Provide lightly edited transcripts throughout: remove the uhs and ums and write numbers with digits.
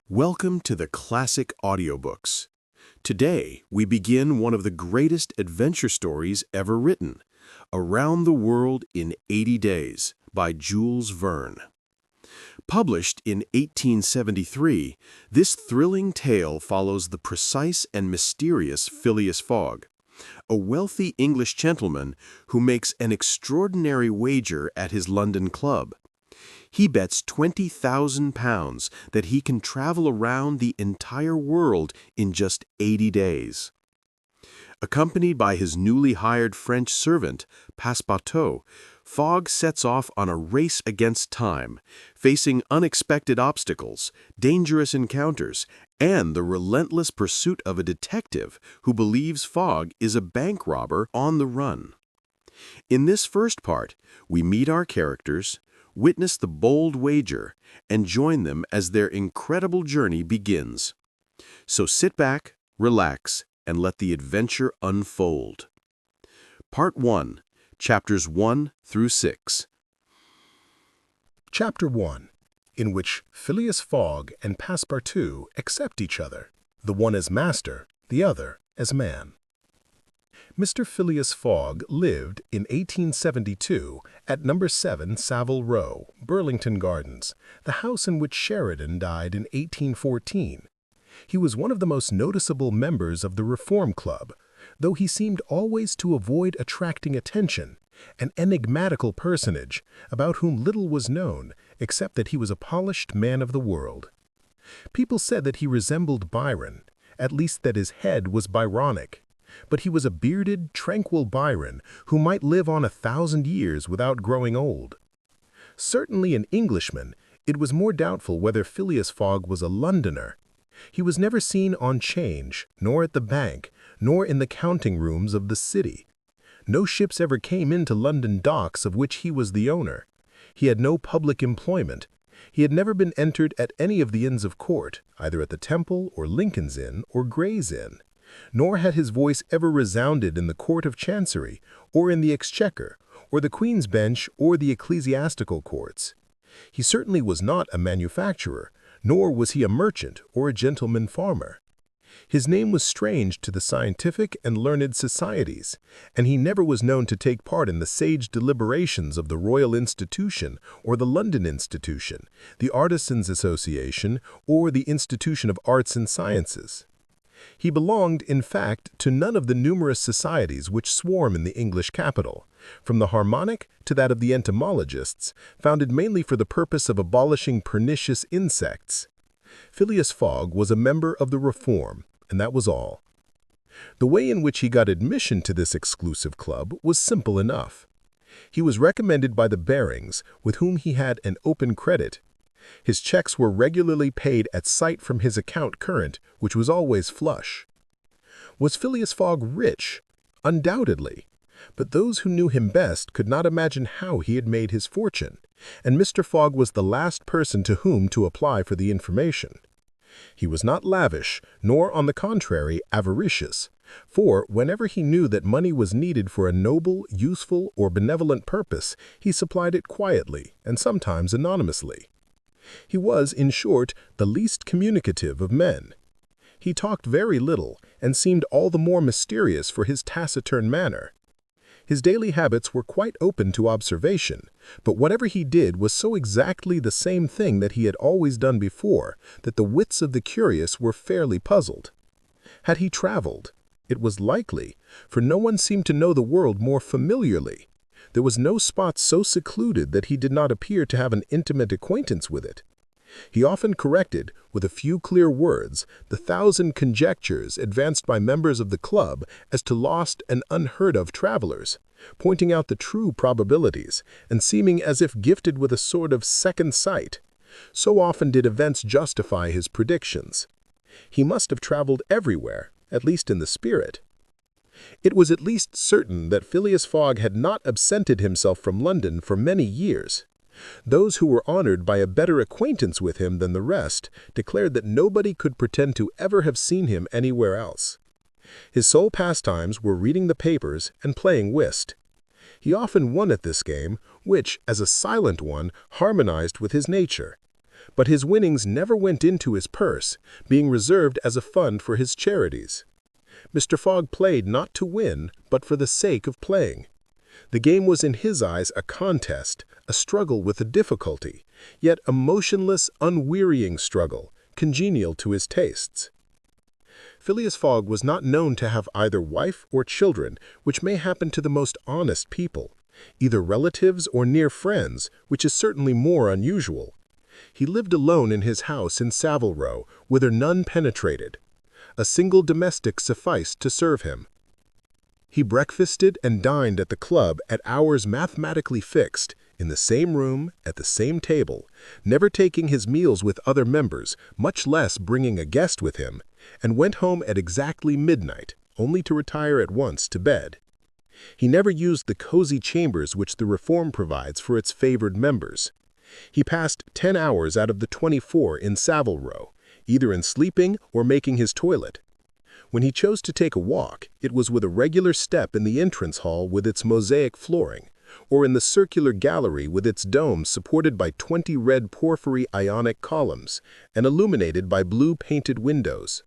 Welcome to the Classic Audiobooks. Today, we begin one of the greatest adventure stories ever written, Around the World in 80 Days by Jules Verne. Published in 1873, this thrilling tale follows the precise and mysterious Phileas Fogg, a wealthy English gentleman who makes an extraordinary wager at his London club. He bets £20,000 that he can travel around the entire world in just 80 days. Accompanied by his newly hired French servant, Passepartout, Fogg sets off on a race against time, facing unexpected obstacles, dangerous encounters, and the relentless pursuit of a detective who believes Fogg is a bank robber on the run. In this first part, we meet our characters, witness the bold wager, and join them as their incredible journey begins. So sit back, relax, and let the adventure unfold. Part 1, Chapters 1 through 6. Chapter 1, in which Phileas Fogg and Passepartout accept each other, the one as master, the other as man. Mr. Phileas Fogg lived in 1872 at No. 7 Savile Row, Burlington Gardens, the house in which Sheridan died in 1814. He was one of the most noticeable members of the Reform Club, though he seemed always to avoid attracting attention, an enigmatical personage about whom little was known except that he was a polished man of the world. People said that he resembled Byron, at least that his head was Byronic. But he was a bearded, tranquil Byron who might live on 1,000 years without growing old. Certainly an Englishman, it was more doubtful whether Phileas Fogg was a Londoner. He was never seen on 'Change, nor at the bank, nor in the counting rooms of the city. No ships ever came into London docks of which he was the owner. He had no public employment. He had never been entered at any of the Inns of Court, either at the Temple or Lincoln's Inn or Gray's Inn. Nor had his voice ever resounded in the Court of Chancery, or in the Exchequer, or the Queen's Bench, or the ecclesiastical courts. He certainly was not a manufacturer, nor was he a merchant or a gentleman farmer. His name was strange to the scientific and learned societies, and he never was known to take part in the sage deliberations of the Royal Institution or the London Institution, the Artisans' Association, or the Institution of Arts and Sciences. He belonged, in fact, to none of the numerous societies which swarm in the English capital, from the Harmonic to that of the entomologists, founded mainly for the purpose of abolishing pernicious insects. Phileas Fogg was a member of the Reform, and that was all. The way in which he got admission to this exclusive club was simple enough. He was recommended by the Barings, with whom he had an open credit. His checks were regularly paid at sight from his account current, which was always flush. Was Phileas Fogg rich? Undoubtedly. But those who knew him best could not imagine how he had made his fortune, and Mr. Fogg was the last person to whom to apply for the information. He was not lavish, nor, on the contrary, avaricious, for whenever he knew that money was needed for a noble, useful, or benevolent purpose, he supplied it quietly, and sometimes anonymously. He was, in short, the least communicative of men. He talked very little, and seemed all the more mysterious for his taciturn manner. His daily habits were quite open to observation, but whatever he did was so exactly the same thing that he had always done before that the wits of the curious were fairly puzzled. Had he traveled? It was likely, for no one seemed to know the world more familiarly. There was no spot so secluded that he did not appear to have an intimate acquaintance with it. He often corrected, with a few clear words, the 1,000 conjectures advanced by members of the club as to lost and unheard-of travelers, pointing out the true probabilities, and seeming as if gifted with a sort of second sight. So often did events justify his predictions. He must have traveled everywhere, at least in the spirit. It was at least certain that Phileas Fogg had not absented himself from London for many years. Those who were honored by a better acquaintance with him than the rest declared that nobody could pretend to ever have seen him anywhere else. His sole pastimes were reading the papers and playing whist. He often won at this game, which, as a silent one, harmonized with his nature. But his winnings never went into his purse, being reserved as a fund for his charities. Mr. Fogg played not to win, but for the sake of playing. The game was in his eyes a contest, a struggle with a difficulty, yet a motionless, unwearying struggle, congenial to his tastes. Phileas Fogg was not known to have either wife or children, which may happen to the most honest people, either relatives or near friends, which is certainly more unusual. He lived alone in his house in Savile Row, whither none penetrated. A single domestic sufficed to serve him. He breakfasted and dined at the club at hours mathematically fixed, in the same room, at the same table, never taking his meals with other members, much less bringing a guest with him, and went home at exactly midnight, only to retire at once to bed. He never used the cozy chambers which the Reform provides for its favored members. He passed 10 hours out of the 24 in Savile Row, either in sleeping or making his toilet. When he chose to take a walk, it was with a regular step in the entrance hall with its mosaic flooring, or in the circular gallery with its dome supported by 20 red porphyry Ionic columns and illuminated by blue painted windows.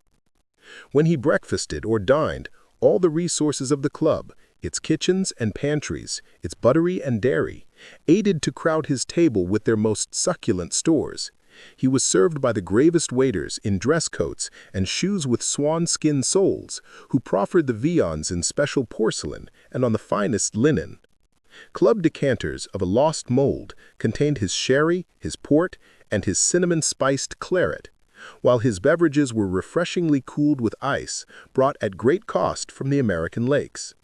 When he breakfasted or dined, all the resources of the club, its kitchens and pantries, its buttery and dairy, aided to crowd his table with their most succulent stores. He was served by the gravest waiters in dress coats and shoes with swan-skin soles, who proffered the viands in special porcelain and on the finest linen. Club decanters of a lost mold contained his sherry, his port, and his cinnamon-spiced claret, while his beverages were refreshingly cooled with ice, brought at great cost from the American lakes.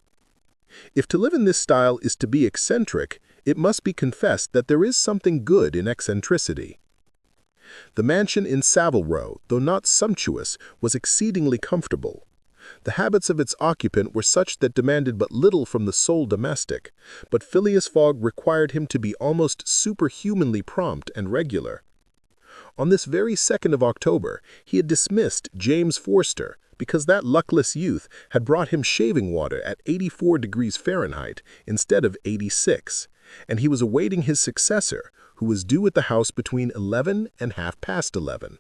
If to live in this style is to be eccentric, it must be confessed that there is something good in eccentricity. The mansion in Savile Row, though not sumptuous, was exceedingly comfortable. The habits of its occupant were such that demanded but little from the sole domestic, but Phileas Fogg required him to be almost superhumanly prompt and regular. On this very 2nd of October, he had dismissed James Forster, because that luckless youth had brought him shaving water at 84 degrees Fahrenheit instead of 86, and he was awaiting his successor, who was due at the house between 11 and 11:30.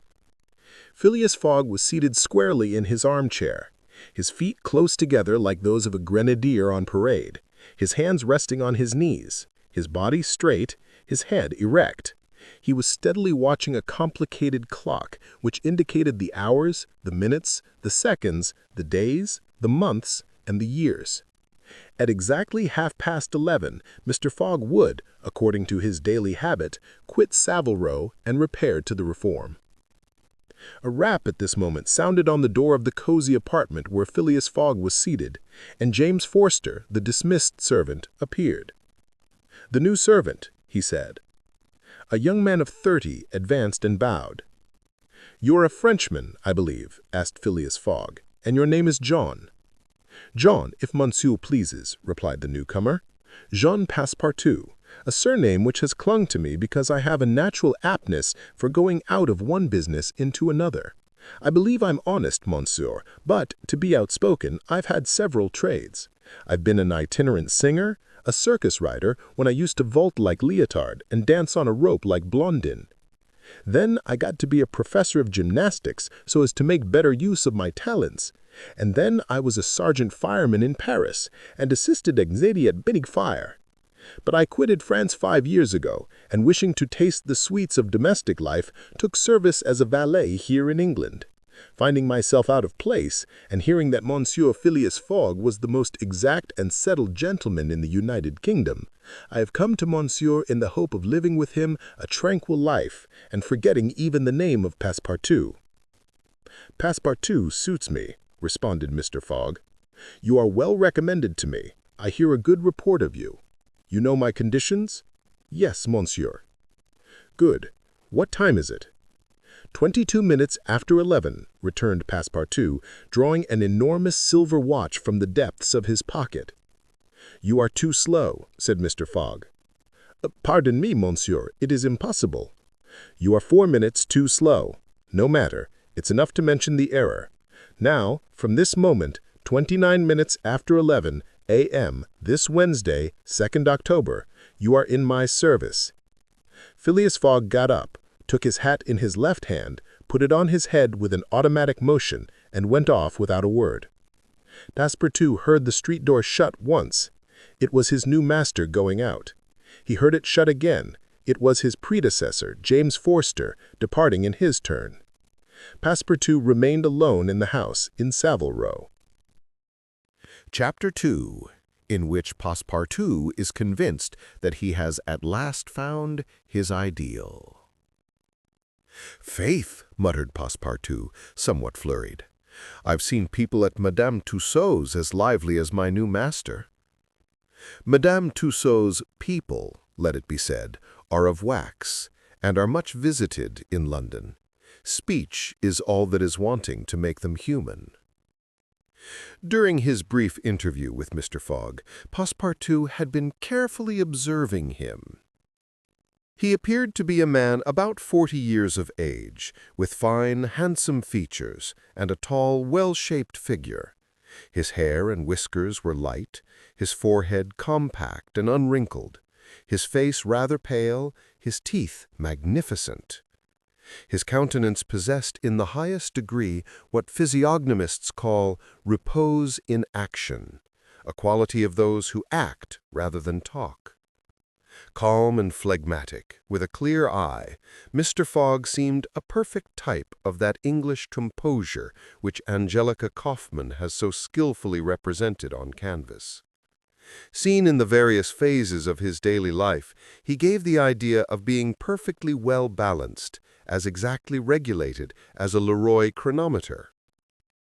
Phileas Fogg was seated squarely in his armchair, his feet close together like those of a grenadier on parade, his hands resting on his knees, his body straight, his head erect. He was steadily watching a complicated clock which indicated the hours, the minutes, the seconds, the days, the months, and the years. At exactly 11:30, Mr. Fogg would, according to his daily habit, quit Savile Row and repair to the Reform. A rap at this moment sounded on the door of the cozy apartment where Phileas Fogg was seated, and James Forster, the dismissed servant, appeared. "The new servant," he said. A young man of 30 advanced and bowed. "You're a Frenchman, I believe," asked Phileas Fogg, "and your name is John." "John, if monsieur pleases," replied the newcomer. "Jean Passepartout, a surname which has clung to me because I have a natural aptness for going out of one business into another. I believe I'm honest, monsieur, but, to be outspoken, I've had several trades. I've been an itinerant singer, a circus rider when I used to vault like Leotard and dance on a rope like Blondin. Then I got to be a professor of gymnastics so as to make better use of my talents. And then I was a sergeant fireman in Paris and assisted anxiety at Binnig Fire. But I quitted France 5 years ago, and wishing to taste the sweets of domestic life, took service as a valet here in England. Finding myself out of place, and hearing that Monsieur Phileas Fogg was the most exact and settled gentleman in the United Kingdom, I have come to Monsieur in the hope of living with him a tranquil life, and forgetting even the name of Passepartout." "Passepartout suits me," responded Mr. Fogg. "You are well recommended to me. I hear a good report of you. You know my conditions?" "Yes, monsieur." "Good. What time is it?" 22 minutes after 11, returned Passepartout, drawing an enormous silver watch from the depths of his pocket. "You are too slow," said Mr. Fogg. "Pardon me, monsieur, it is impossible." "You are 4 minutes too slow. No matter, it's enough to mention the error. Now, from this moment, 29 minutes after 11 a.m., this Wednesday, 2nd October, you are in my service." Phileas Fogg got up, took his hat in his left hand, put it on his head with an automatic motion, and went off without a word. Passepartout heard the street door shut once. It was his new master going out. He heard it shut again. It was his predecessor, James Forster, departing in his turn. Passepartout remained alone in the house in Savile Row. Chapter 2, in which Passepartout is convinced that he has at last found his ideal. "Faith," muttered Passepartout, somewhat flurried. "I've seen people at Madame Tussaud's as lively as my new master." Madame Tussaud's people, let it be said, are of wax, and are much visited in London. Speech is all that is wanting to make them human. During his brief interview with Mr. Fogg, Passepartout had been carefully observing him. He appeared to be a man about 40 years of age, with fine, handsome features and a tall, well-shaped figure. His hair and whiskers were light, his forehead compact and unwrinkled, his face rather pale, his teeth magnificent. His countenance possessed in the highest degree what physiognomists call repose in action, a quality of those who act rather than talk. Calm and phlegmatic, with a clear eye, Mr. Fogg seemed a perfect type of that English composure which Angelica Kauffmann has so skillfully represented on canvas. Seen in the various phases of his daily life, he gave the idea of being perfectly well balanced, as exactly regulated as a Leroy chronometer.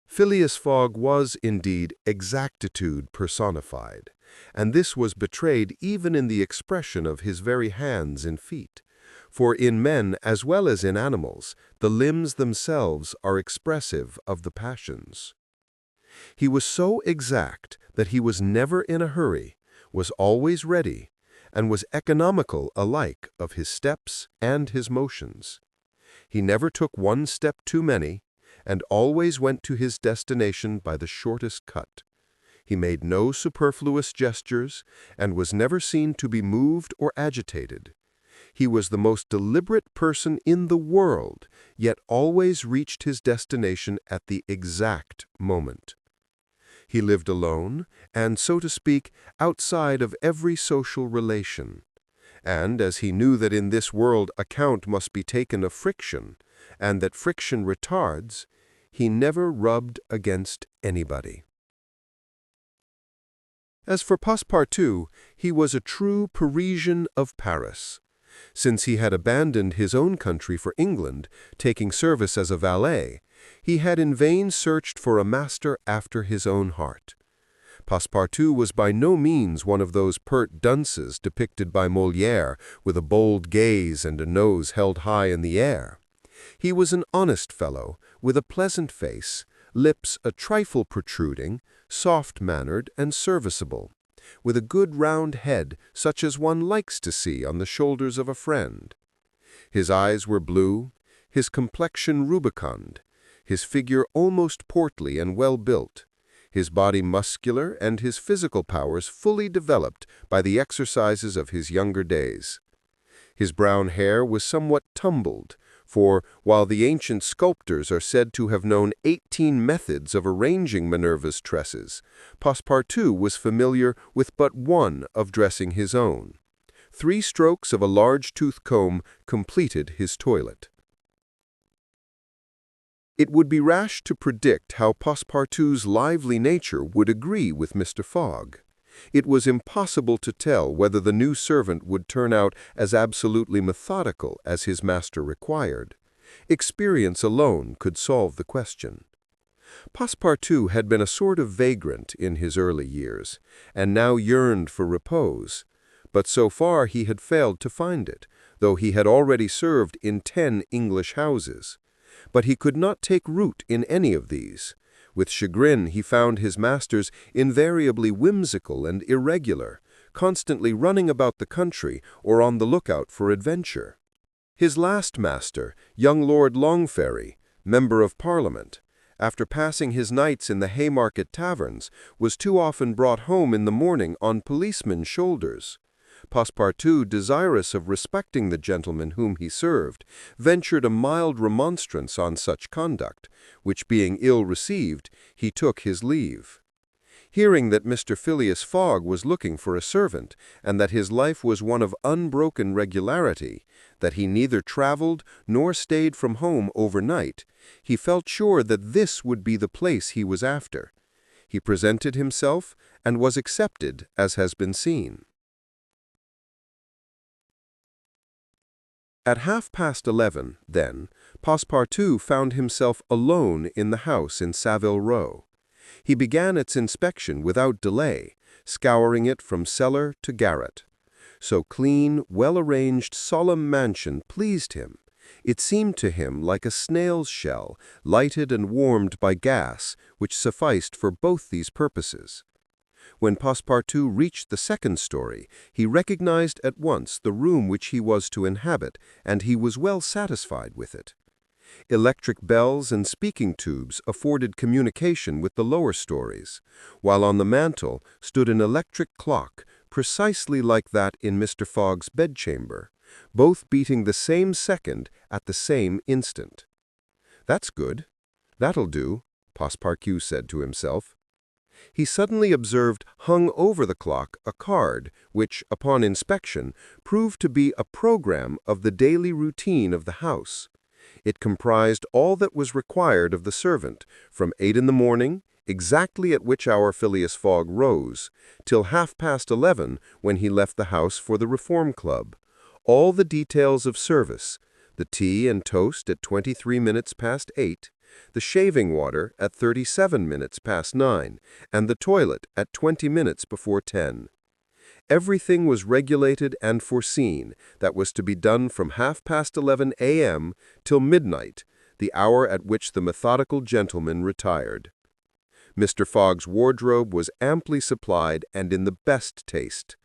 Phileas Fogg was, indeed, exactitude personified, and this was betrayed even in the expression of his very hands and feet, for in men as well as in animals, the limbs themselves are expressive of the passions. He was so exact that he was never in a hurry, was always ready, and was economical alike of his steps and his motions. He never took one step too many, and always went to his destination by the shortest cut. He made no superfluous gestures, and was never seen to be moved or agitated. He was the most deliberate person in the world, yet always reached his destination at the exact moment. He lived alone, and, so to speak, outside of every social relation. And as he knew that in this world account must be taken of friction, and that friction retards, he never rubbed against anybody. As for Passepartout, he was a true Parisian of Paris. Since he had abandoned his own country for England, taking service as a valet, he had in vain searched for a master after his own heart. Passepartout was by no means one of those pert dunces depicted by Molière with a bold gaze and a nose held high in the air. He was an honest fellow, with a pleasant face, lips a trifle protruding, soft-mannered and serviceable, with a good round head such as one likes to see on the shoulders of a friend. His eyes were blue, his complexion rubicund, his figure almost portly and well-built, his body muscular and his physical powers fully developed by the exercises of his younger days. His brown hair was somewhat tumbled, for while the ancient sculptors are said to have known 18 methods of arranging Minerva's tresses, Passepartout was familiar with but one of dressing his own. 3 strokes of a large-toothed comb completed his toilet. It would be rash to predict how Passepartout's lively nature would agree with Mr. Fogg. It was impossible to tell whether the new servant would turn out as absolutely methodical as his master required. Experience alone could solve the question. Passepartout had been a sort of vagrant in his early years, and now yearned for repose. But so far he had failed to find it, though he had already served in 10 English houses. But he could not take root in any of these. With chagrin he found his masters invariably whimsical and irregular, constantly running about the country or on the lookout for adventure. His last master, young Lord Longferry, Member of Parliament, after passing his nights in the Haymarket taverns, was too often brought home in the morning on policemen's shoulders. Passepartout, desirous of respecting the gentleman whom he served, ventured a mild remonstrance on such conduct, which being ill received, he took his leave. Hearing that Mr. Phileas Fogg was looking for a servant, and that his life was one of unbroken regularity, that he neither traveled nor stayed from home overnight, he felt sure that this would be the place he was after. He presented himself and was accepted, as has been seen. At 11:30, then, Passepartout found himself alone in the house in Savile Row. He began its inspection without delay, scouring it from cellar to garret. So clean, well-arranged, solemn mansion pleased him. It seemed to him like a snail's shell, lighted and warmed by gas, which sufficed for both these purposes. When Passepartout reached the second story, he recognized at once the room which he was to inhabit, and he was well satisfied with it. Electric bells and speaking tubes afforded communication with the lower stories, while on the mantel stood an electric clock, precisely like that in Mr. Fogg's bedchamber, both beating the same second at the same instant. "That's good. That'll do," Passepartout said to himself. He suddenly observed hung over the clock a card which, upon inspection, proved to be a program of the daily routine of the house. It comprised all that was required of the servant, from 8 in the morning, exactly at which hour Phileas Fogg rose, till 11:30 when he left the house for the Reform Club. All the details of service, the tea and toast at 23 minutes past 8, the shaving water at 37 minutes past 9, and the toilet at 20 minutes before 10. Everything was regulated and foreseen that was to be done from 11:30 a.m. till midnight, the hour at which the methodical gentleman retired. Mr. Fogg's wardrobe was amply supplied and in the best taste.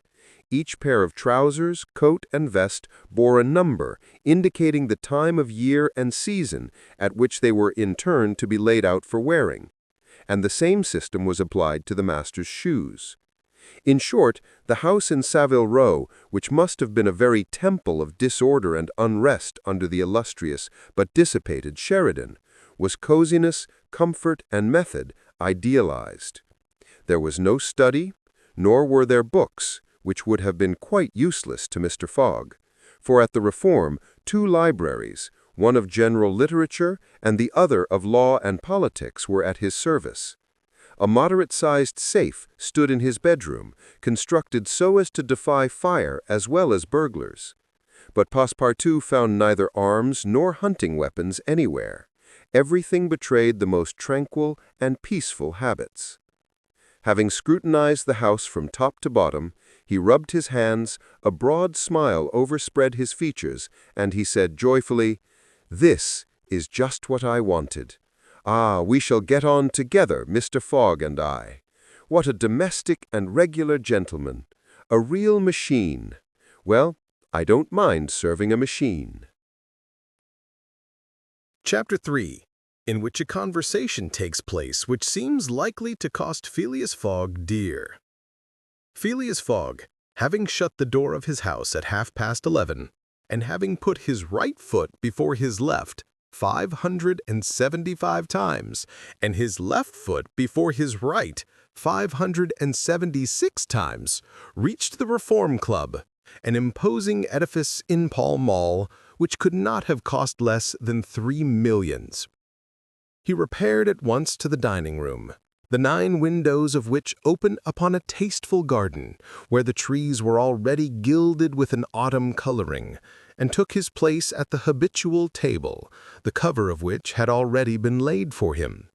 Each pair of trousers, coat, and vest bore a number indicating the time of year and season at which they were in turn to be laid out for wearing, and the same system was applied to the master's shoes. In short, the house in Savile Row, which must have been a very temple of disorder and unrest under the illustrious but dissipated Sheridan, was coziness, comfort, and method idealized. There was no study, nor were there books, which would have been quite useless to Mr. Fogg, for at the Reform 2 libraries, one of general literature and the other of law and politics, were at his service. A moderate-sized safe stood in his bedroom, constructed so as to defy fire as well as burglars. But Passepartout found neither arms nor hunting weapons anywhere. Everything betrayed the most tranquil and peaceful habits. Having scrutinized the house from top to bottom, he rubbed his hands, a broad smile overspread his features, and he said joyfully, "This is just what I wanted. Ah, we shall get on together, Mr. Fogg and I. What a domestic and regular gentleman. A real machine. Well, I don't mind serving a machine." Chapter 3, in which a conversation takes place which seems likely to cost Phileas Fogg dear. Phileas Fogg, having shut the door of his house at 11:30, and having put his right foot before his left 575 times, and his left foot before his right 576 times, reached the Reform Club, an imposing edifice in Pall Mall, which could not have cost less than 3 millions. He repaired at once to the dining room, the 9 windows of which open upon a tasteful garden, where the trees were already gilded with an autumn coloring, and took his place at the habitual table, the cover of which had already been laid for him.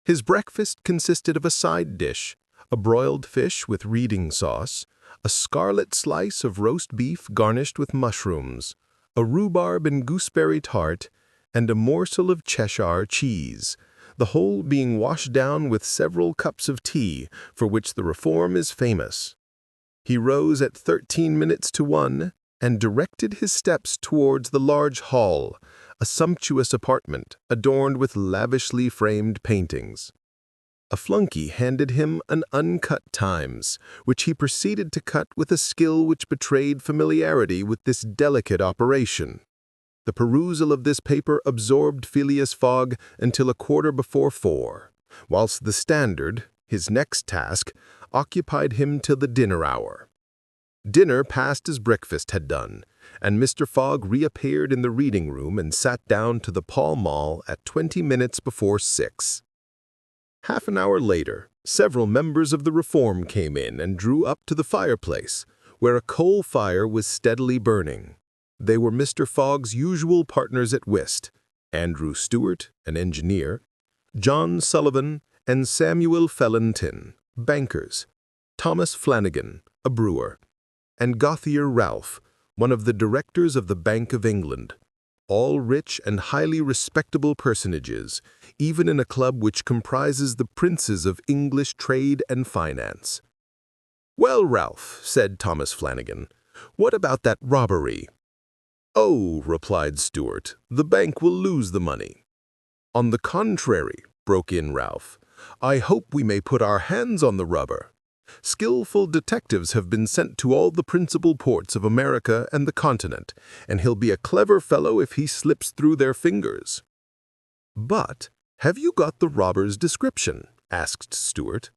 His breakfast consisted of a side dish, a broiled fish with reading sauce, a scarlet slice of roast beef garnished with mushrooms, a rhubarb and gooseberry tart, and a morsel of Cheshire cheese, the whole being washed down with several cups of tea, for which the Reform is famous. He rose at 13 minutes to 1, and directed his steps towards the large hall, a sumptuous apartment adorned with lavishly framed paintings. A flunky handed him an uncut Times, which he proceeded to cut with a skill which betrayed familiarity with this delicate operation. The perusal of this paper absorbed Phileas Fogg until 4:15, whilst the Standard, his next task, occupied him till the dinner hour. Dinner passed as breakfast had done, and Mr. Fogg reappeared in the reading room and sat down to the Pall Mall at 20 minutes before 6. Half an hour later, several members of the Reform came in and drew up to the fireplace, where a coal fire was steadily burning. They were Mr. Fogg's usual partners at whist, Andrew Stewart, an engineer, John Sullivan, and Samuel Fellentin, bankers, Thomas Flanagan, a brewer, and Gauthier Ralph, one of the directors of the Bank of England, all rich and highly respectable personages, even in a club which comprises the princes of English trade and finance. "Well, Ralph," said Thomas Flanagan, "what about that robbery?" "Oh," replied Stewart, "the bank will lose the money." "On the contrary," broke in Ralph, "I hope we may put our hands on the rubber. Skillful detectives have been sent to all the principal ports of America and the continent, and he'll be a clever fellow if he slips through their fingers." "But have you got the robber's description?" asked Stewart.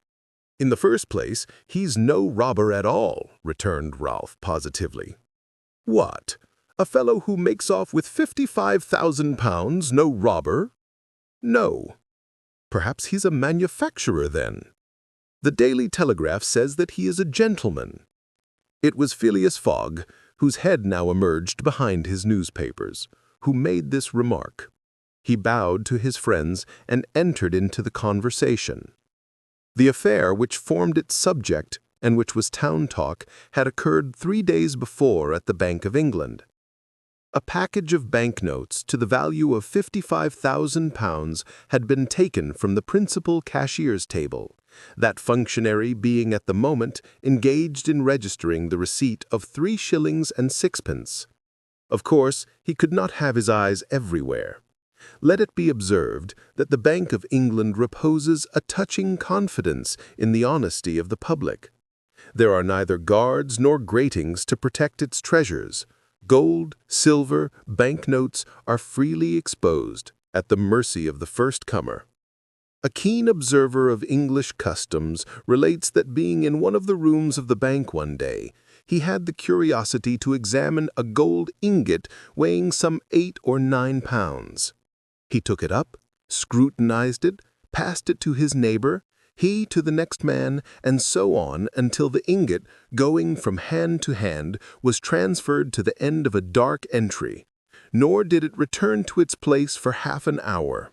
"In the first place, he's no robber at all," returned Ralph positively. "What? A fellow who makes off with £55,000, no robber?" "No." "Perhaps he's a manufacturer, then?" "The Daily Telegraph says that he is a gentleman." It was Phileas Fogg, whose head now emerged behind his newspapers, who made this remark. He bowed to his friends and entered into the conversation. The affair which formed its subject, and which was town talk, had occurred 3 days before at the Bank of England. A package of banknotes to the value of £55,000 had been taken from the principal cashier's table, that functionary being at the moment engaged in registering the receipt of 3 shillings and 6pence. Of course, he could not have his eyes everywhere. Let it be observed that the Bank of England reposes a touching confidence in the honesty of the public. There are neither guards nor gratings to protect its treasures. Gold, silver, banknotes are freely exposed, at the mercy of the first comer. A keen observer of English customs relates that being in one of the rooms of the bank one day, he had the curiosity to examine a gold ingot weighing some 8 or 9 pounds. He took it up, scrutinized it, passed it to his neighbor, he to the next man, and so on until the ingot, going from hand to hand, was transferred to the end of a dark entry, nor did it return to its place for half an hour.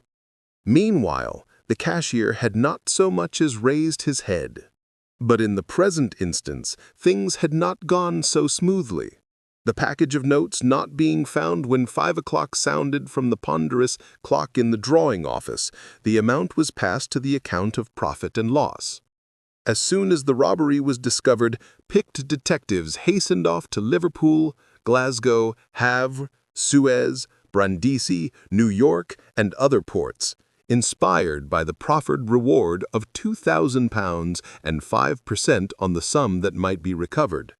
Meanwhile, the cashier had not so much as raised his head. But in the present instance, things had not gone so smoothly. The package of notes not being found when 5 o'clock sounded from the ponderous clock in the drawing office, the amount was passed to the account of profit and loss. As soon as the robbery was discovered, picked detectives hastened off to Liverpool, Glasgow, Havre, Suez, Brindisi, New York, and other ports, inspired by the proffered reward of £2,000 and 5% on the sum that might be recovered.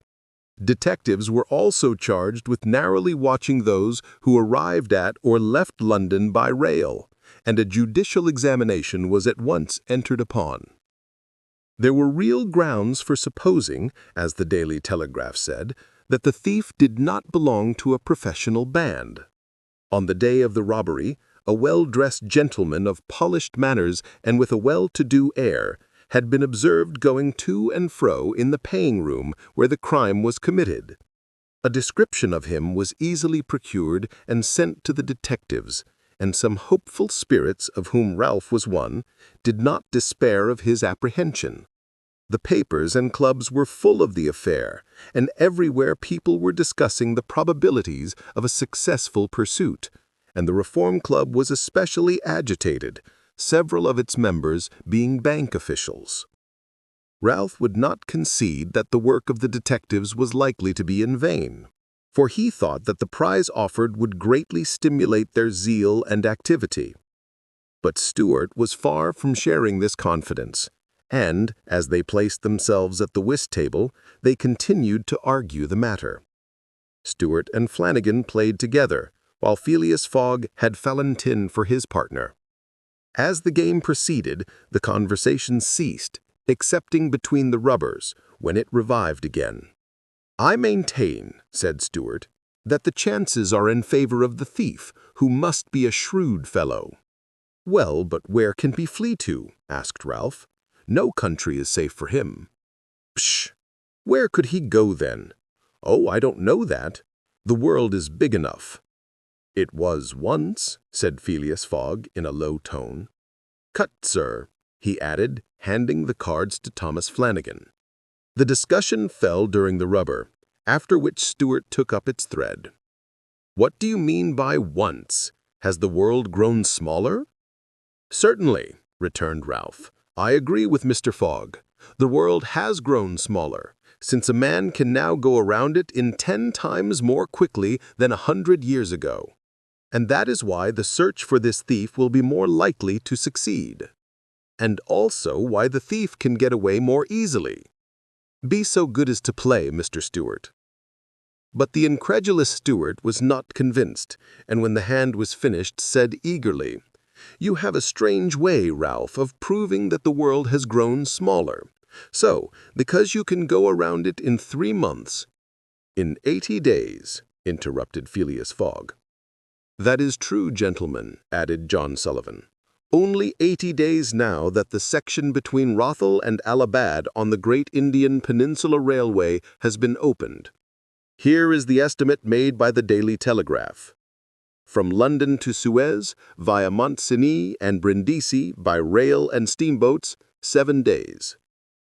Detectives were also charged with narrowly watching those who arrived at or left London by rail, and a judicial examination was at once entered upon. There were real grounds for supposing, as the Daily Telegraph said, that the thief did not belong to a professional band. On the day of the robbery, a well-dressed gentleman of polished manners and with a well-to-do air had been observed going to and fro in the paying room where the crime was committed. A description of him was easily procured and sent to the detectives, and some hopeful spirits, of whom Ralph was one, did not despair of his apprehension. The papers and clubs were full of the affair, and everywhere people were discussing the probabilities of a successful pursuit, and the Reform Club was especially agitated, several of its members being bank officials. Ralph would not concede that the work of the detectives was likely to be in vain, for he thought that the prize offered would greatly stimulate their zeal and activity. But Stuart was far from sharing this confidence, and, as they placed themselves at the whist table, they continued to argue the matter. Stuart and Flanagan played together, while Phileas Fogg had Valentin for his partner. As the game proceeded, the conversation ceased, excepting between the rubbers, when it revived again. "I maintain," said Stuart, "that the chances are in favor of the thief, who must be a shrewd fellow." "Well, but where can he flee to?" asked Ralph. "No country is safe for him." "Psh! Where could he go then?" "Oh, I don't know that. The world is big enough." "It was once," said Phileas Fogg in a low tone. "Cut, sir," he added, handing the cards to Thomas Flanagan. The discussion fell during the rubber, after which Stuart took up its thread. "What do you mean by once? Has the world grown smaller?" "Certainly," returned Ralph. "I agree with Mr. Fogg. The world has grown smaller, since a man can now go around it in 10 times more quickly than 100 years ago. And that is why the search for this thief will be more likely to succeed. And also why the thief can get away more easily. Be so good as to play, Mr. Stuart." But the incredulous Stuart was not convinced, and when the hand was finished, said eagerly, "You have a strange way, Ralph, of proving that the world has grown smaller. So, because you can go around it in 3 months—" "In 80 days," interrupted Phileas Fogg. "That is true, gentlemen," added John Sullivan. "Only 80 days now that the section between Rothal and Allahabad on the Great Indian Peninsula Railway has been opened. Here is the estimate made by the Daily Telegraph. From London to Suez, via Mont Cenis and Brindisi, by rail and steamboats, 7 days.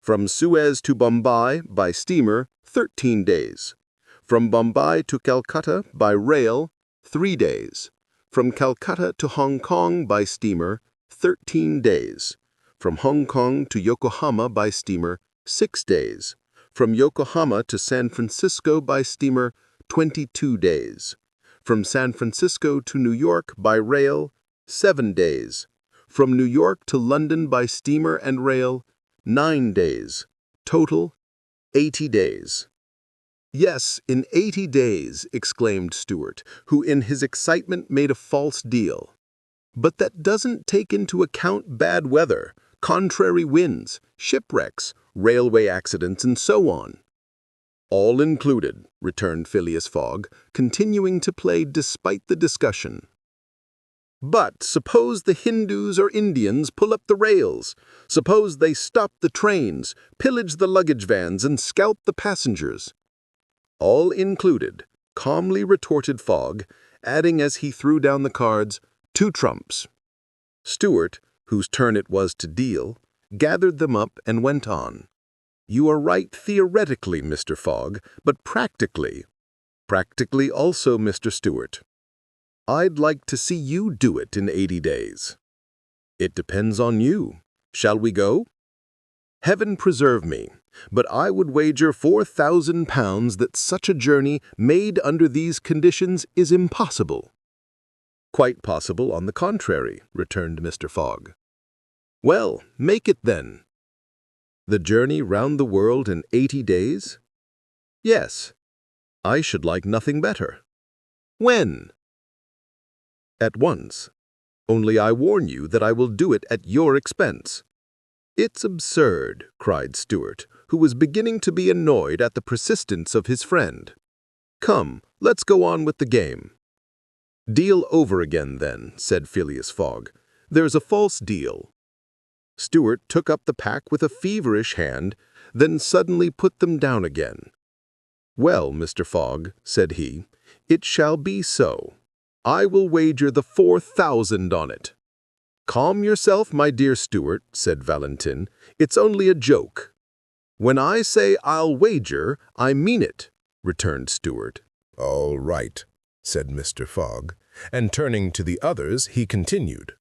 From Suez to Bombay, by steamer, 13 days. From Bombay to Calcutta, by rail, 3 days. From Calcutta to Hong Kong by steamer, 13 days. From Hong Kong to Yokohama by steamer, 6 days. From Yokohama to San Francisco by steamer, 22 days. From San Francisco to New York by rail, 7 days. From New York to London by steamer and rail, 9 days. Total, 80 days. "Yes, in 80 days," exclaimed Stuart, who in his excitement made a false deal. "But that doesn't take into account bad weather, contrary winds, shipwrecks, railway accidents, and so on." "All included," returned Phileas Fogg, continuing to play despite the discussion. "But suppose the Hindus or Indians pull up the rails? Suppose they stop the trains, pillage the luggage vans, and scalp the passengers?" "All included," calmly retorted Fogg, adding as he threw down the cards, 2 trumps. Stuart, whose turn it was to deal, gathered them up and went on. "You are right theoretically, Mr. Fogg, but practically—" "Practically also, Mr. Stuart. I'd like to see you do it in 80 days. "It depends on you. Shall we go?" "Heaven preserve me, but I would wager £4,000 that such a journey, made under these conditions, is impossible." "Quite possible, on the contrary," returned Mr. Fogg. "Well, make it then." "The journey round the world in 80 days?" "Yes." "I should like nothing better." "When?" "At once. Only I warn you that I will do it at your expense." "It's absurd," cried Stuart, who was beginning to be annoyed at the persistence of his friend. "Come, let's go on with the game." "Deal over again, then," said Phileas Fogg. "There's a false deal." Stuart took up the pack with a feverish hand, then suddenly put them down again. "Well, Mr. Fogg," said he, "it shall be so. I will wager the 4,000 on it." "Calm yourself, my dear Stuart," said Valentin. "It's only a joke." "When I say I'll wager, I mean it," returned Stuart. "All right," said Mr. Fogg, and turning to the others, he continued,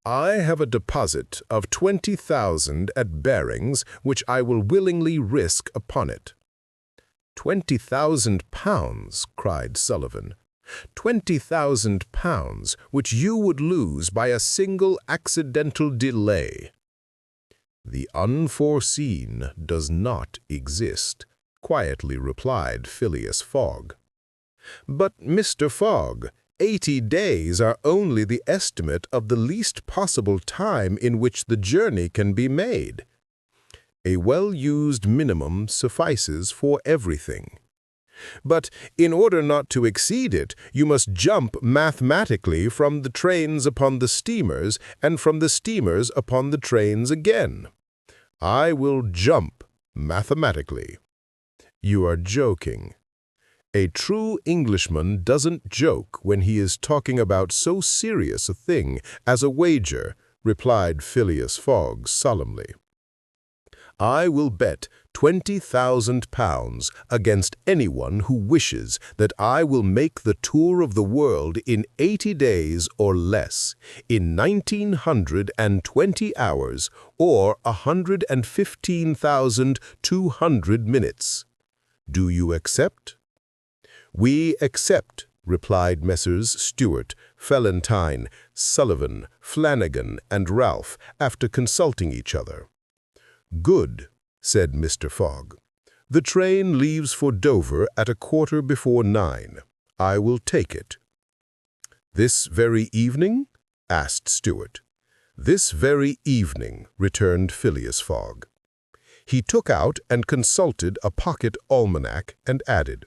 "I have a deposit of 20,000 at Barings, which I will willingly risk upon it." "£20,000!" cried Sullivan. £20,000 which you would lose by a single accidental delay." "The unforeseen does not exist," quietly replied Phileas Fogg. "But, Mr. Fogg, 80 days are only the estimate of the least possible time in which the journey can be made. A well-used minimum suffices for everything. But in order not to exceed it, you must jump mathematically from the trains upon the steamers and from the steamers upon the trains again. I will jump mathematically." "You are joking." "A true Englishman doesn't joke when he is talking about so serious a thing as a wager," replied Phileas Fogg solemnly. "I will bet £20,000 against anyone who wishes that I will make the tour of the world in 80 days or less, in 1920 hours, or 115,200 minutes. Do you accept?" "We accept," replied Messrs. Stewart, Valentine, Sullivan, Flanagan, and Ralph, after consulting each other. "Good," said Mr. Fogg. "The train leaves for Dover at 9:15. I will take it." "This very evening?" asked Stewart. "This very evening," returned Phileas Fogg. He took out and consulted a pocket almanac and added,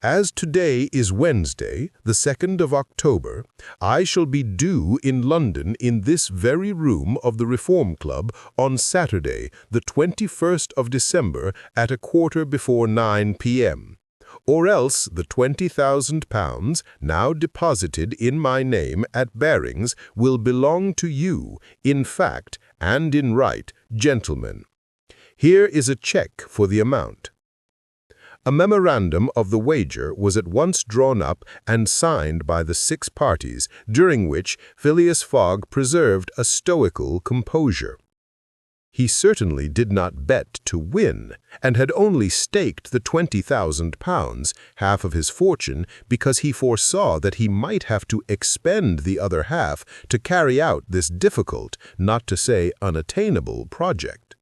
"As today is Wednesday, the 2nd of October, I shall be due in London in this very room of the Reform Club on Saturday, the 21st of December at 9:15 p.m. Or else the £20,000 now deposited in my name at Barings will belong to you, in fact and in right, gentlemen. Here is a check for the amount." A memorandum of the wager was at once drawn up and signed by the 6 parties, during which Phileas Fogg preserved a stoical composure. He certainly did not bet to win, and had only staked the £20,000, half of his fortune, because he foresaw that he might have to expend the other half to carry out this difficult, not to say unattainable, project.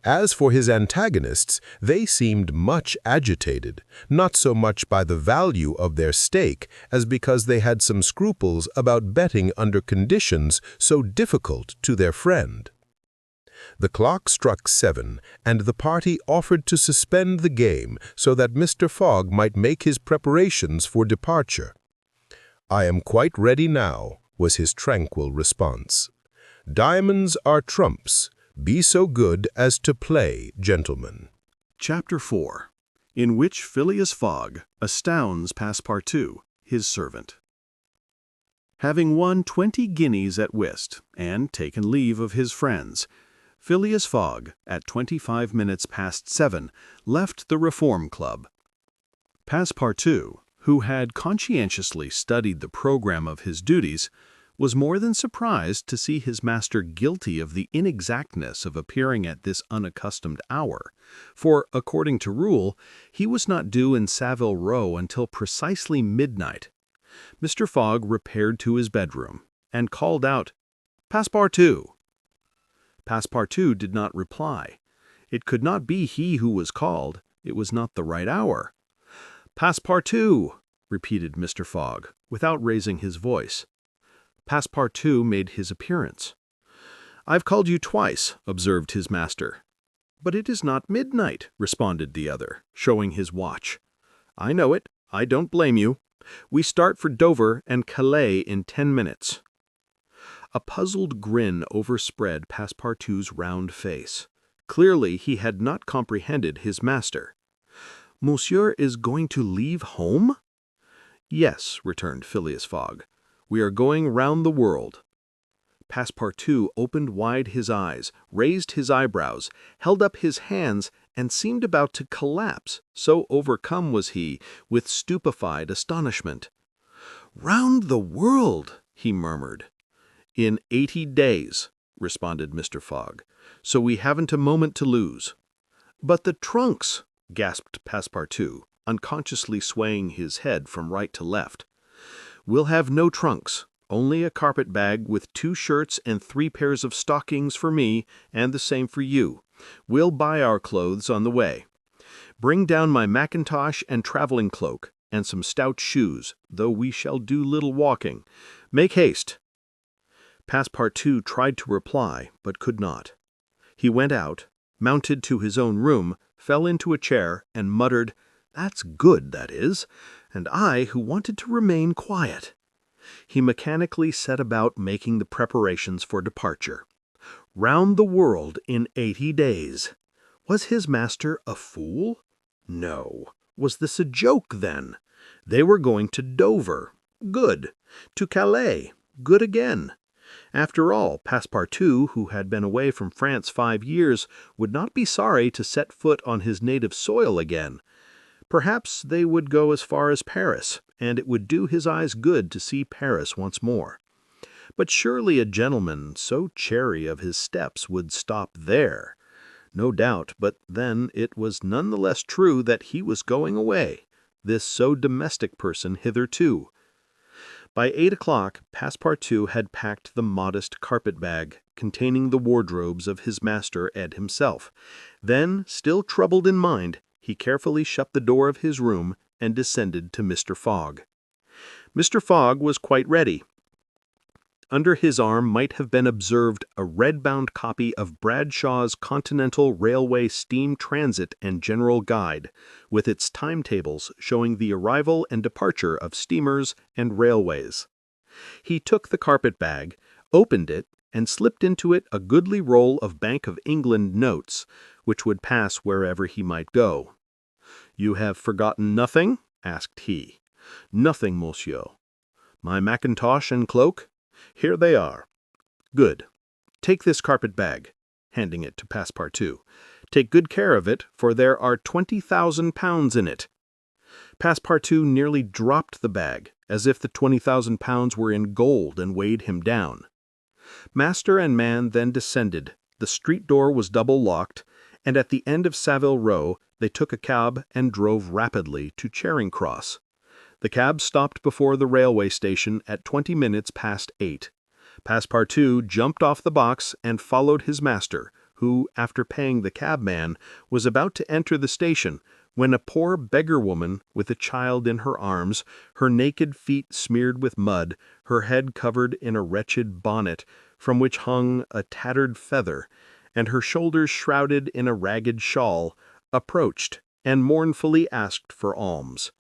As for his antagonists, they seemed much agitated, not so much by the value of their stake as because they had some scruples about betting under conditions so difficult to their friend. The clock struck 7, and the party offered to suspend the game so that Mr. Fogg might make his preparations for departure. "I am quite ready now," was his tranquil response. "Diamonds are trumps. Be so good as to play, gentlemen." Chapter 4, in which Phileas Fogg astounds Passepartout, his servant. Having won 20 guineas at whist, and taken leave of his friends, Phileas Fogg, at 25 minutes past 7, left the Reform Club. Passepartout, who had conscientiously studied the program of his duties, was more than surprised to see his master guilty of the inexactness of appearing at this unaccustomed hour, for, according to rule, he was not due in Savile Row until precisely midnight. Mr. Fogg repaired to his bedroom, and called out, "Passepartout!" Passepartout did not reply. It could not be he who was called. It was not the right hour. "Passepartout!" repeated Mr. Fogg, without raising his voice. Passepartout made his appearance. "I've called you twice," observed his master. "But it is not midnight," responded the other, showing his watch. "I know it. I don't blame you. We start for Dover and Calais in 10 minutes." A puzzled grin overspread Passepartout's round face. Clearly he had not comprehended his master. "Monsieur is going to leave home?" "Yes," returned Phileas Fogg. "We are going round the world." Passepartout opened wide his eyes, raised his eyebrows, held up his hands, and seemed about to collapse, so overcome was he with stupefied astonishment. "Round the world!" he murmured. "In 80 days," responded Mr. Fogg, "so we haven't a moment to lose." "But the trunks!" gasped Passepartout, unconsciously swaying his head from right to left. "We'll have no trunks, only a carpet bag with 2 shirts and 3 pairs of stockings for me, and the same for you. We'll buy our clothes on the way. Bring down my mackintosh and traveling cloak, and some stout shoes, though we shall do little walking. Make haste." Passepartout tried to reply, but could not. He went out, mounted to his own room, fell into a chair, and muttered, "That's good, that is, and I who wanted to remain quiet." He mechanically set about making the preparations for departure. Round the world in 80 days. Was his master a fool? No. Was this a joke, then? They were going to Dover. Good. To Calais. Good again. After all, Passepartout, who had been away from France 5 years, would not be sorry to set foot on his native soil again. Perhaps they would go as far as Paris, and it would do his eyes good to see Paris once more. But surely a gentleman so chary of his steps would stop there. No doubt, but then it was none the less true that he was going away, this so domestic person hitherto. By 8 o'clock, Passepartout had packed the modest carpet-bag containing the wardrobes of his master and himself. Then, still troubled in mind, he carefully shut the door of his room and descended to Mr. Fogg. Mr. Fogg was quite ready. Under his arm might have been observed a red-bound copy of Bradshaw's Continental Railway Steam Transit and General Guide, with its timetables showing the arrival and departure of steamers and railways. He took the carpet-bag, opened it, and slipped into it a goodly roll of Bank of England notes, which would pass wherever he might go. "You have forgotten nothing?" asked he. "Nothing, monsieur." "My mackintosh and cloak?" "Here they are." "Good. Take this carpet-bag," handing it to Passepartout. "Take good care of it, for there are 20,000 pounds in it." Passepartout nearly dropped the bag, as if the 20,000 pounds were in gold and weighed him down. Master and man then descended, the street door was double-locked, and at the end of Savile Row they took a cab and drove rapidly to Charing Cross. The cab stopped before the railway station at 20 minutes past 8. Passepartout jumped off the box and followed his master, who, after paying the cabman, was about to enter the station, when a poor beggar-woman with a child in her arms, her naked feet smeared with mud, her head covered in a wretched bonnet, from which hung a tattered feather, and her shoulders shrouded in a ragged shawl, approached, and mournfully asked for alms.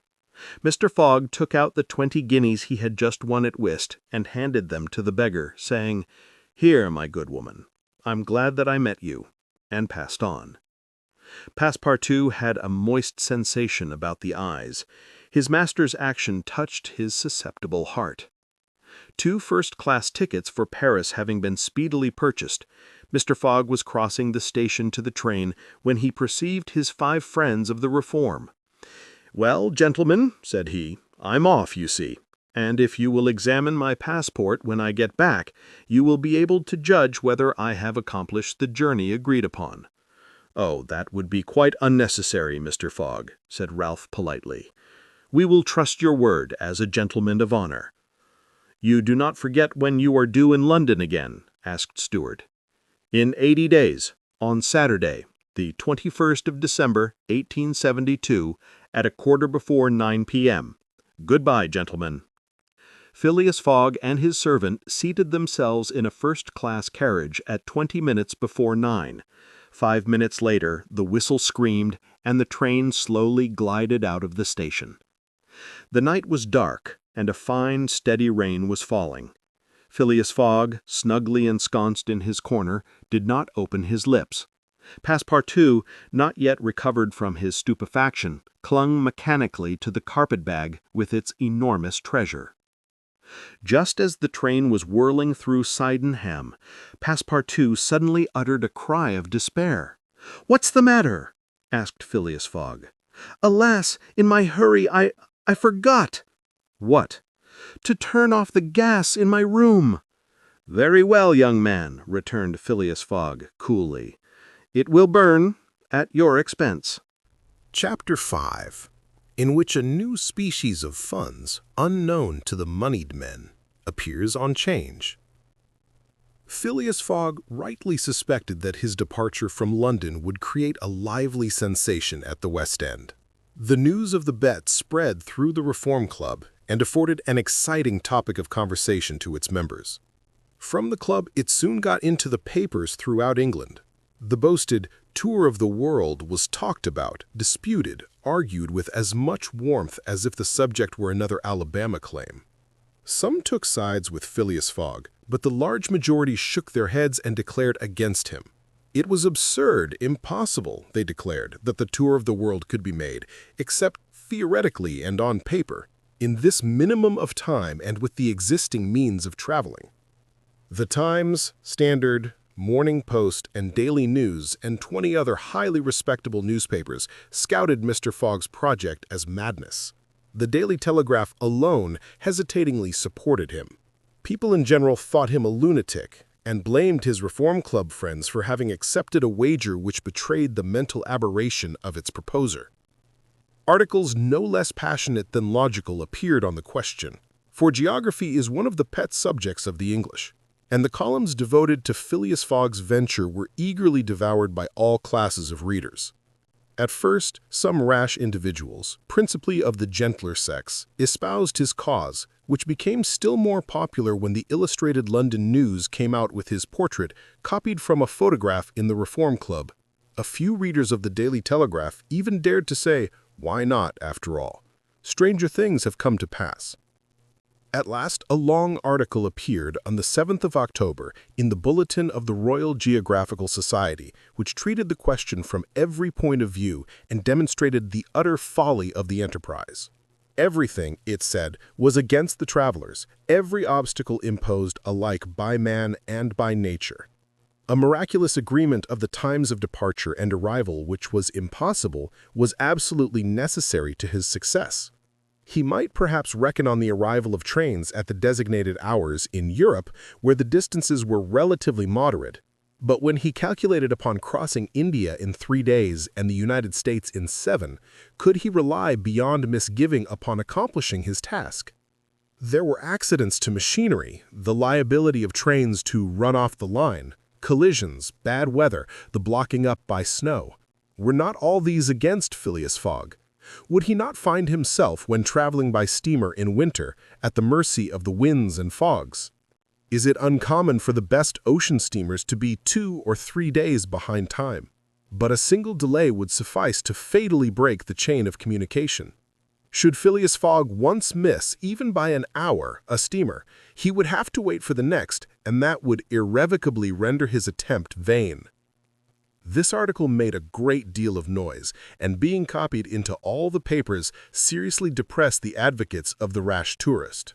Mr. Fogg took out the 20 guineas he had just won at whist, and handed them to the beggar, saying, "Here, my good woman, I'm glad that I met you," and passed on. Passepartout had a moist sensation about the eyes. His master's action touched his susceptible heart. 2 first-class tickets for Paris having been speedily purchased, Mr. Fogg was crossing the station to the train when he perceived his 5 friends of the Reform. "Well, gentlemen," said he, "I'm off, you see, and if you will examine my passport when I get back, you will be able to judge whether I have accomplished the journey agreed upon." "Oh, that would be quite unnecessary, Mr. Fogg," said Ralph politely. "We will trust your word as a gentleman of honor." "You do not forget when you are due in London again?" asked Stewart. "In 80 days, on Saturday, the 21st of December, 1872, at 9:15 p.m. Goodbye, gentlemen." Phileas Fogg and his servant seated themselves in a first-class carriage at 20 minutes before 9. 5 minutes later the whistle screamed, and the train slowly glided out of the station. The night was dark, and a fine, steady rain was falling. Phileas Fogg, snugly ensconced in his corner, did not open his lips. Passepartout, not yet recovered from his stupefaction, clung mechanically to the carpet-bag with its enormous treasure. Just as the train was whirling through Sydenham, Passepartout suddenly uttered a cry of despair. "What's the matter?" asked Phileas Fogg. "Alas, in my hurry I forgot." "What?" "To turn off the gas in my room." "Very well, young man," returned Phileas Fogg coolly. "It will burn at your expense." Chapter 5. in which a new species of funds, unknown to the moneyed men, appears on change. Phileas Fogg rightly suspected that his departure from London would create a lively sensation at the West End. The news of the bet spread through the Reform Club and afforded an exciting topic of conversation to its members. From the club, it soon got into the papers throughout England. The boasted tour of the world was talked about, disputed, argued with as much warmth as if the subject were another Alabama claim. Some took sides with Phileas Fogg, but the large majority shook their heads and declared against him. It was absurd, impossible, they declared, that the tour of the world could be made, except theoretically and on paper, in this minimum of time and with the existing means of traveling. The Times, Standard, Morning Post, and Daily News, and 20 other highly respectable newspapers scouted Mr. Fogg's project as madness. The Daily Telegraph alone hesitatingly supported him. People in general thought him a lunatic and blamed his Reform Club friends for having accepted a wager which betrayed the mental aberration of its proposer. Articles no less passionate than logical appeared on the question, for geography is one of the pet subjects of the English, and the columns devoted to Phileas Fogg's venture were eagerly devoured by all classes of readers. At first, some rash individuals, principally of the gentler sex, espoused his cause, which became still more popular when the Illustrated London News came out with his portrait, copied from a photograph in the Reform Club. A few readers of the Daily Telegraph even dared to say, "Why not, after all? Stranger things have come to pass." At last, a long article appeared on the 7th of October in the Bulletin of the Royal Geographical Society, which treated the question from every point of view and demonstrated the utter folly of the enterprise. Everything, it said, was against the travelers, every obstacle imposed alike by man and by nature. A miraculous agreement of the times of departure and arrival, which was impossible, was absolutely necessary to his success. He might perhaps reckon on the arrival of trains at the designated hours in Europe, where the distances were relatively moderate, but when he calculated upon crossing India in 3 days and the United States in 7, could he rely beyond misgiving upon accomplishing his task? There were accidents to machinery, the liability of trains to run off the line, collisions, bad weather, the blocking up by snow. Were not all these against Phileas Fogg? Would he not find himself, when traveling by steamer in winter, at the mercy of the winds and fogs? Is it uncommon for the best ocean steamers to be 2 or 3 days behind time? But a single delay would suffice to fatally break the chain of communication. Should Phileas Fogg once miss, even by an hour, a steamer, he would have to wait for the next, and that would irrevocably render his attempt vain. This article made a great deal of noise, and being copied into all the papers seriously depressed the advocates of the rash tourist.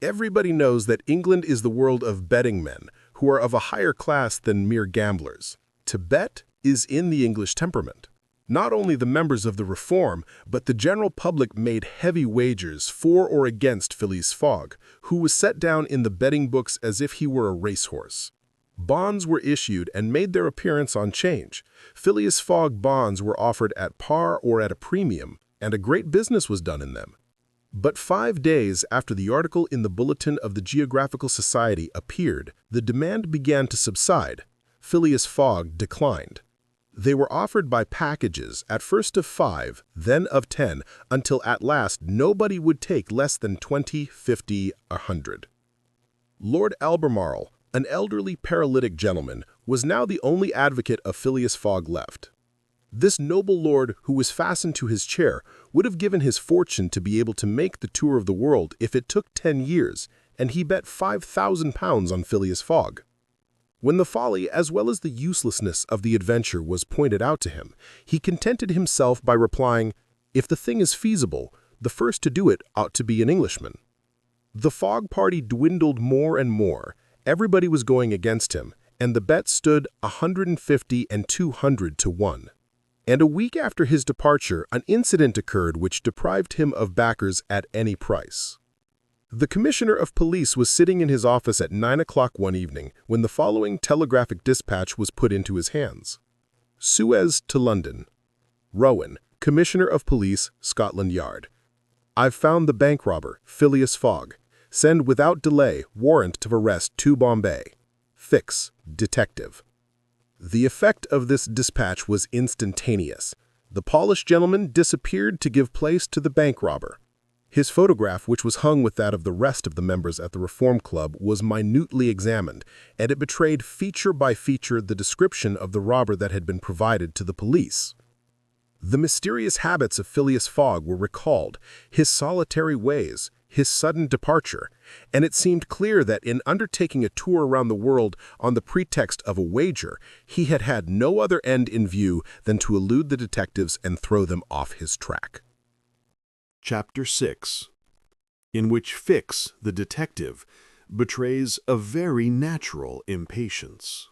Everybody knows that England is the world of betting men, who are of a higher class than mere gamblers. To bet is in the English temperament. Not only the members of the Reform, but the general public made heavy wagers for or against Phileas Fogg, who was set down in the betting books as if he were a racehorse. Bonds were issued and made their appearance on change. Phileas Fogg bonds were offered at par or at a premium, and a great business was done in them. But 5 days after the article in the Bulletin of the Geographical Society appeared, the demand began to subside. Phileas Fogg declined. They were offered by packages, at first of 5, then of 10, until at last nobody would take less than 20, 50, 100. Lord Albemarle, an elderly paralytic gentleman, was now the only advocate of Phileas Fogg left. This noble lord, who was fastened to his chair, would have given his fortune to be able to make the tour of the world if it took 10 years, and he bet £5,000 on Phileas Fogg. When the folly as well as the uselessness of the adventure was pointed out to him, he contented himself by replying, "If the thing is feasible, the first to do it ought to be an Englishman." The Fogg party dwindled more and more. Everybody was going against him, and the bet stood 150 and 200 to 1. And a week after his departure, an incident occurred which deprived him of backers at any price. The Commissioner of Police was sitting in his office at 9 o'clock one evening when the following telegraphic dispatch was put into his hands. Suez to London. Rowan, Commissioner of Police, Scotland Yard. I've found the bank robber, Phileas Fogg. Send without delay warrant to arrest to Bombay. Fix, Detective. The effect of this dispatch was instantaneous. The polished gentleman disappeared to give place to the bank robber. His photograph, which was hung with that of the rest of the members at the Reform Club, was minutely examined, and it betrayed feature by feature the description of the robber that had been provided to the police. The mysterious habits of Phileas Fogg were recalled, his solitary ways, his sudden departure, and it seemed clear that in undertaking a tour around the world on the pretext of a wager, he had had no other end in view than to elude the detectives and throw them off his track. Chapter 6, in which Fix, the detective, betrays a very natural impatience.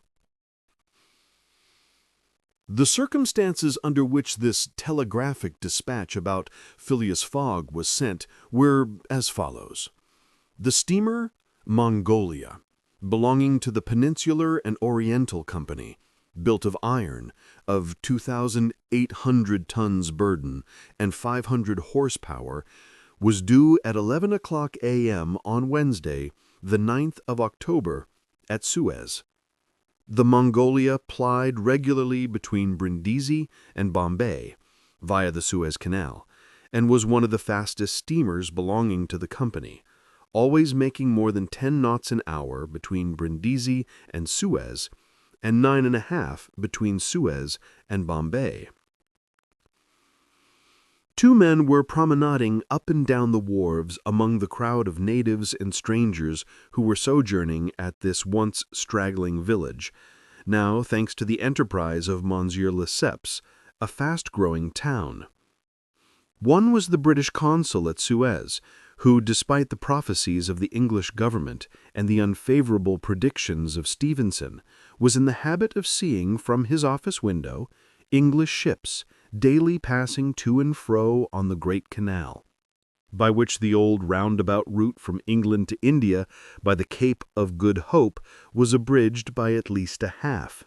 The circumstances under which this telegraphic dispatch about Phileas Fogg was sent were as follows. The steamer Mongolia, belonging to the Peninsular and Oriental Company, built of iron, of 2,800 tons burden and 500 horsepower, was due at 11 o'clock a.m. on Wednesday, the 9th of October, at Suez. The Mongolia plied regularly between Brindisi and Bombay, via the Suez Canal, and was one of the fastest steamers belonging to the company, always making more than 10 knots an hour between Brindisi and Suez, and 9.5 between Suez and Bombay. Two men were promenading up and down the wharves among the crowd of natives and strangers who were sojourning at this once straggling village, now, thanks to the enterprise of Monsieur Lesseps, a fast-growing town. One was the British consul at Suez, who, despite the prophecies of the English government and the unfavorable predictions of Stevenson, was in the habit of seeing from his office window English ships daily passing to and fro on the Great Canal, by which the old roundabout route from England to India by the Cape of Good Hope was abridged by at least a half.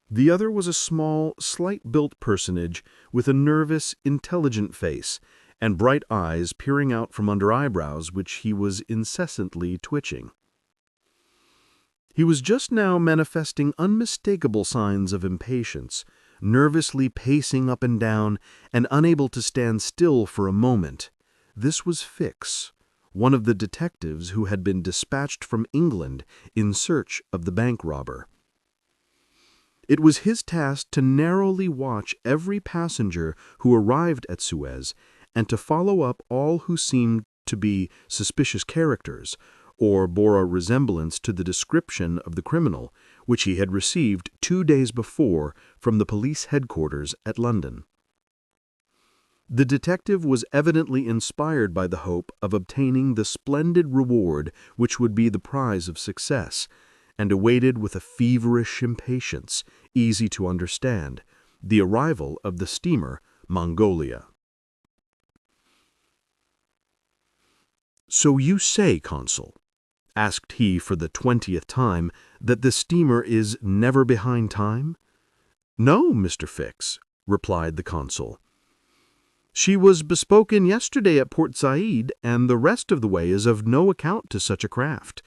The other was a small, slight-built personage with a nervous, intelligent face and bright eyes peering out from under eyebrows which he was incessantly twitching. He was just now manifesting unmistakable signs of impatience, nervously pacing up and down and unable to stand still for a moment. This was Fix, one of the detectives who had been dispatched from England in search of the bank robber. It was his task to narrowly watch every passenger who arrived at Suez and to follow up all who seemed to be suspicious characters or bore a resemblance to the description of the criminal which he had received 2 days before from the police headquarters at London. The detective was evidently inspired by the hope of obtaining the splendid reward which would be the prize of success, and awaited with a feverish impatience, easy to understand, the arrival of the steamer Mongolia. "So you say, Consul," asked he for the 20th time, "that the steamer is never behind time?" "No, Mr. Fix," replied the consul. "She was bespoken yesterday at Port Said, and the rest of the way is of no account to such a craft.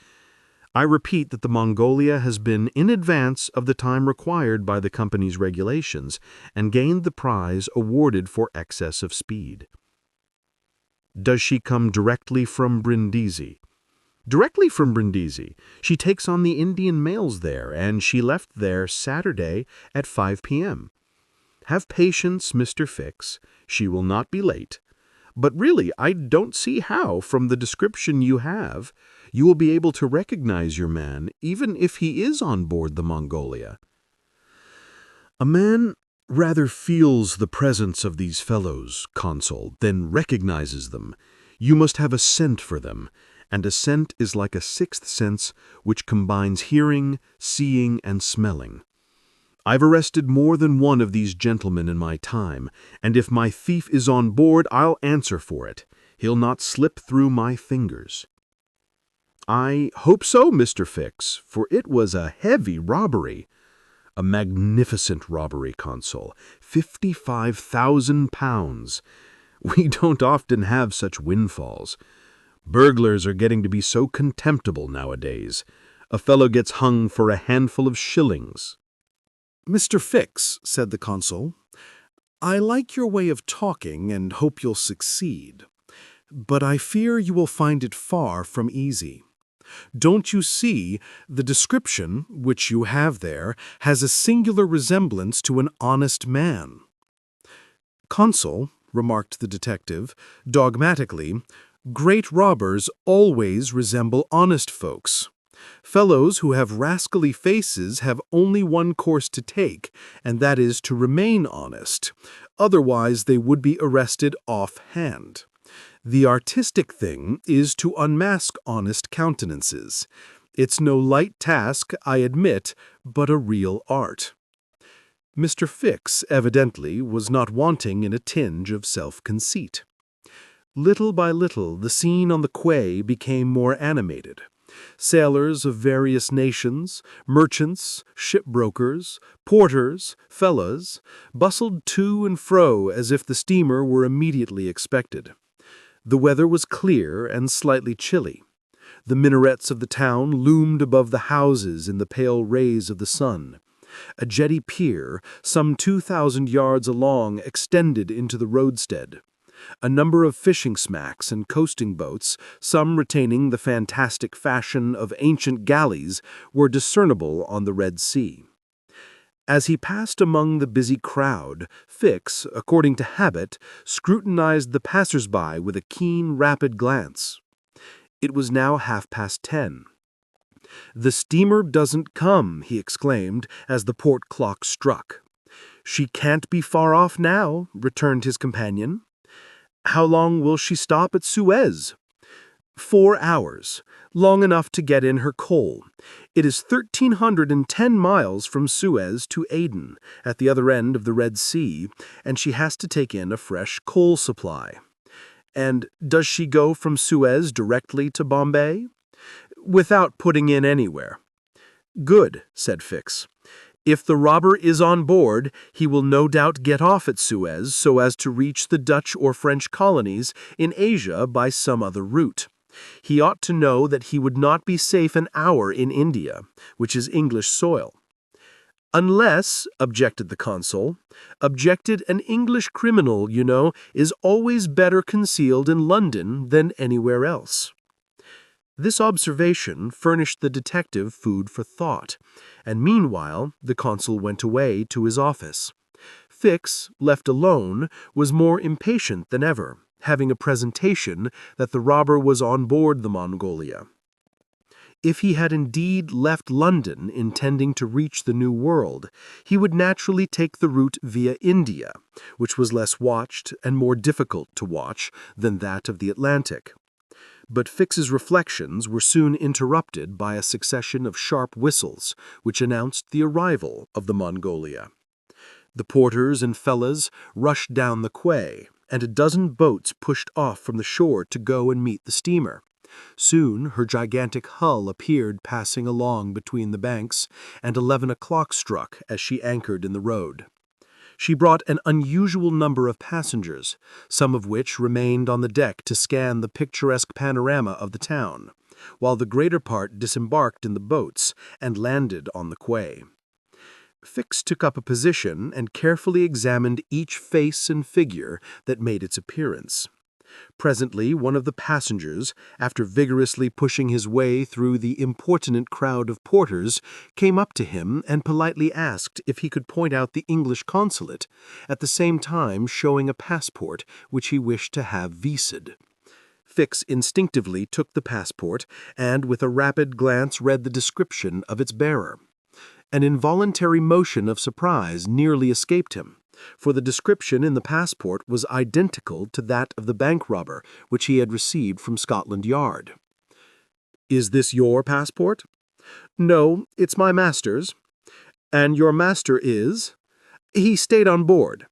I repeat that the Mongolia has been in advance of the time required by the company's regulations, and gained the prize awarded for excess of speed." "Does she come directly from Brindisi?" "Directly from Brindisi. She takes on the Indian mails there, and she left there Saturday at 5 p.m. Have patience, Mr. Fix. She will not be late. But really, I don't see how, from the description you have, you will be able to recognize your man, even if he is on board the Mongolia." "A man rather feels the presence of these fellows, Consul, than recognizes them. You must have a scent for them, and a scent is like a sixth sense which combines hearing, seeing, and smelling. I've arrested more than one of these gentlemen in my time, and if my thief is on board, I'll answer for it. He'll not slip through my fingers." "I hope so, Mr. Fix, for it was a heavy robbery." A magnificent robbery console, £55,000. We don't often have such windfalls. Burglars are getting to be so contemptible nowadays. A fellow gets hung for a handful of shillings. "Mr. Fix," said the consul, "I like your way of talking and hope you'll succeed, but I fear you will find it far from easy. Don't you see, the description, which you have there, has a singular resemblance to an honest man." "Consul," remarked the detective, dogmatically, "great robbers always resemble honest folks. Fellows who have rascally faces have only one course to take, and that is to remain honest. Otherwise they would be arrested off-hand. The artistic thing is to unmask honest countenances. It's no light task, I admit, but a real art." Mr. Fix, evidently, was not wanting in a tinge of self-conceit. Little by little, the scene on the quay became more animated. Sailors of various nations, merchants, shipbrokers, porters, fellahs, bustled to and fro as if the steamer were immediately expected. The weather was clear and slightly chilly. The minarets of the town loomed above the houses in the pale rays of the sun. A jetty pier, some 2,000 yards along, extended into the roadstead. A number of fishing smacks and coasting boats, some retaining the fantastic fashion of ancient galleys, were discernible on the Red Sea. As he passed among the busy crowd, Fix, according to habit, scrutinized the passers-by with a keen, rapid glance. It was now 10:30. "The steamer doesn't come," he exclaimed as the port clock struck. "She can't be far off now," returned his companion. "How long will she stop at Suez?" 4 hours, long enough to get in her coal. It is 1,310 miles from Suez to Aden, at the other end of the Red Sea, and she has to take in a fresh coal supply. And does she go from Suez directly to Bombay? Without putting in anywhere. "Good," said Fix. "If the robber is on board, he will no doubt get off at Suez so as to reach the Dutch or French colonies in Asia by some other route. He ought to know that he would not be safe an hour in India, which is English soil." "Unless," objected the consul, "objected an English criminal, you know, is always better concealed in London than anywhere else." This observation furnished the detective food for thought, and meanwhile the consul went away to his office. Fix, left alone, was more impatient than ever, having a presentation that the robber was on board the Mongolia. If he had indeed left London intending to reach the New World, he would naturally take the route via India, which was less watched and more difficult to watch than that of the Atlantic. But Fix's reflections were soon interrupted by a succession of sharp whistles, which announced the arrival of the Mongolia. The porters and fellahs rushed down the quay, and a dozen boats pushed off from the shore to go and meet the steamer. Soon her gigantic hull appeared passing along between the banks, and 11 o'clock struck as she anchored in the road. She brought an unusual number of passengers, some of which remained on the deck to scan the picturesque panorama of the town, while the greater part disembarked in the boats and landed on the quay. Fix took up a position and carefully examined each face and figure that made its appearance. Presently one of the passengers, after vigorously pushing his way through the importunate crowd of porters, came up to him and politely asked if he could point out the English consulate, at the same time showing a passport which he wished to have vised. Fix instinctively took the passport and with a rapid glance read the description of its bearer. An involuntary motion of surprise nearly escaped him, for the description in the passport was identical to that of the bank robber which he had received from Scotland Yard. "Is this your passport?" "No, it's my master's." "And your master is?" "He stayed on board."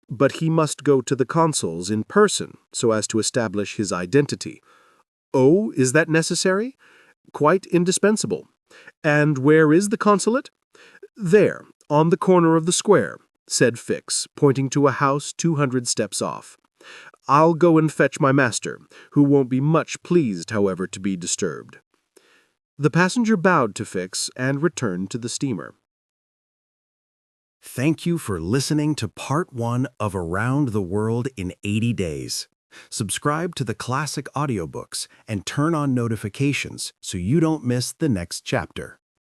"But he must go to the consul's in person so as to establish his identity." "Oh, is that necessary?" "Quite indispensable." "And where is the consulate?" "There, on the corner of the square," said Fix, pointing to a house 200 steps off. "I'll go and fetch my master, who won't be much pleased, however, to be disturbed." The passenger bowed to Fix and returned to the steamer. Thank you for listening to Part 1 of Around the World in 80 Days. Subscribe to the Classic Audiobooks and turn on notifications so you don't miss the next chapter.